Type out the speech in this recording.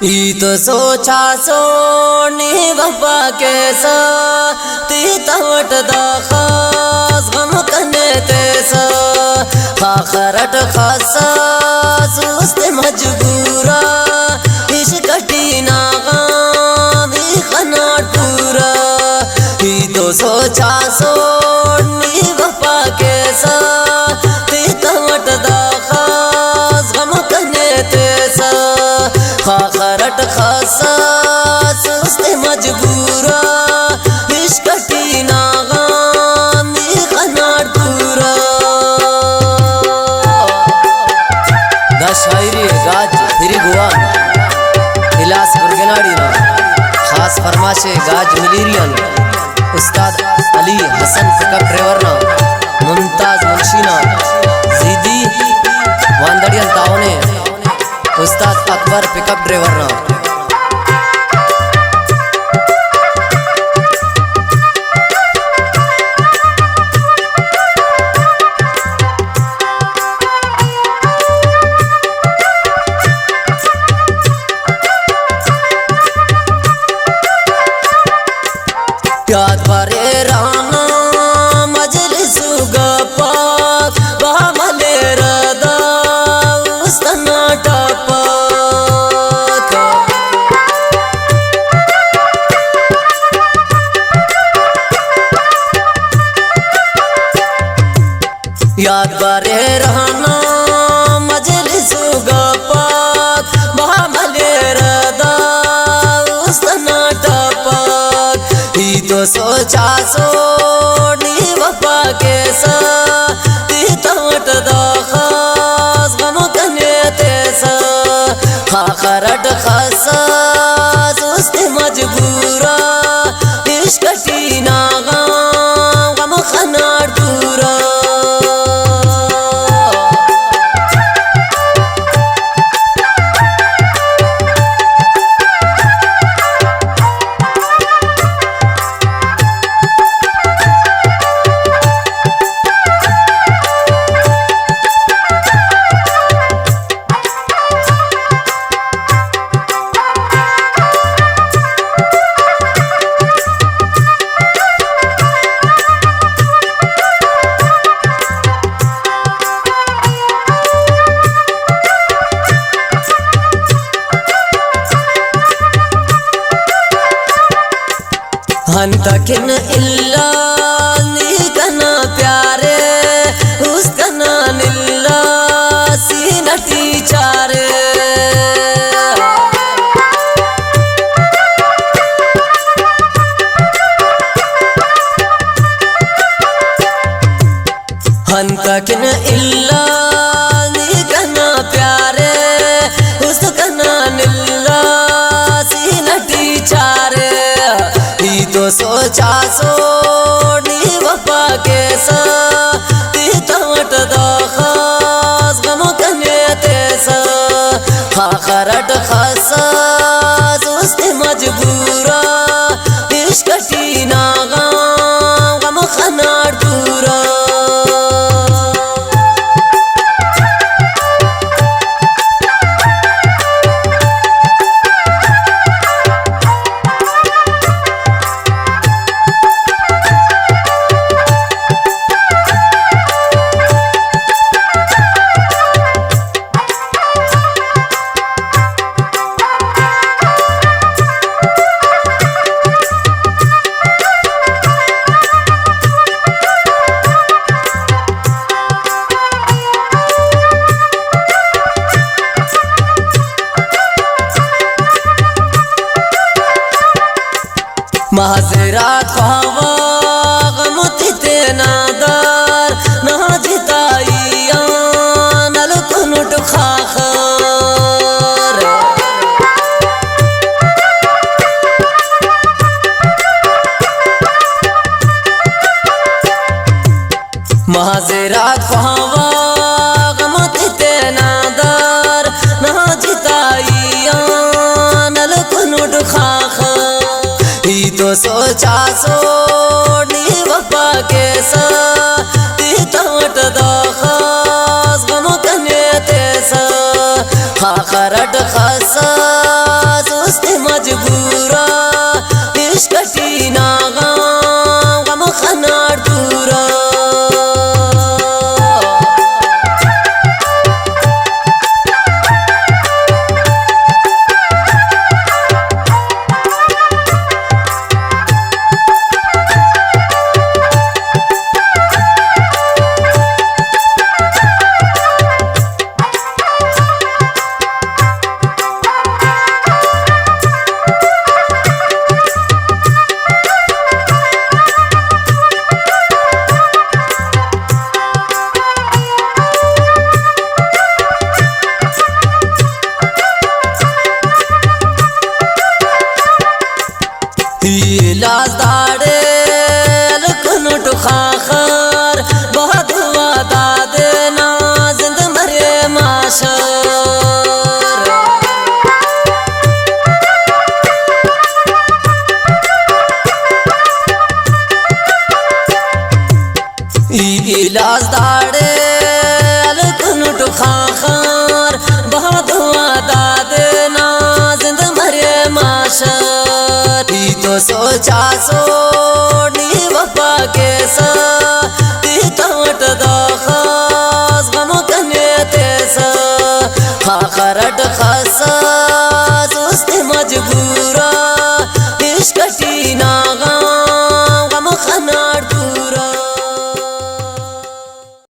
ई तो सोचा सोनी बब्बा कैसा ती तवट दा खास गम कने तैसा खाखरट खासा सुस्त मजबूरा इश कटी ना गामी खना टूरा। ई तो सोचा सोनी बब्बा कैसा ती तवट दा खास गम कने तैसा खाखरट खासा सुस्त मजबूरा इश्कटी नागामी खनाट पूरा। दा शायरी गाज फिरी गुआन इलास गुरगनाड़ी ना खास फरमाशे गाज मिलीरियन उस्ताद अली हसन पिकअप ड्राइवर ना मुमताज मुंशीना जीदी वांदड़ियन तावने उस्ताद अकबर पिकअप ड्राइवर ना। याद परे राना मजलिस गपाक बामले रदा उस्तना टपाक। याद परे राना मजलिस गपाक बामले रदा उस्तना टपाक। ई तो सोचा सोनी बप्पा कैसा ती तवट दा खास गम कने तैसा खाखरट खासा सुस्त मजबूरा इश्कटी नागाम गम खनाट पूरा। हन तकिन इल्ला नी कना प्यारे उसकना निल्ला सीनटी चारे। हन तकिन इल्ला नी कना प्यारे उसकना निल्ला सीनटी चारे। ई तो सोचा सोनी बप्पा कैसा ती तवट दा खास गम कने तैसा खाखरट खासा सुस्त मजबूरा इश्कटी नागाम गम खनाट पूरा। महाज़रात ख्वावा गमती ते नादार ना जिताइया नल कुनुट खाखर। महाज़रात ख्वावा गमती ते नादार ना जिताइया नल कुनुट खाखर। ई तो सोचा सोनी बप्पा कैसा ती तवट दा खास गम कने तैसा खाखरट खासा लाज दाड़े अलकुनुट खाखर बहुत हुआ दादे ना जिंद मरे माशर ही तो सोचा सोनी वफा के सा ती तवट दाखास गम कने तेसा खाखरट खसा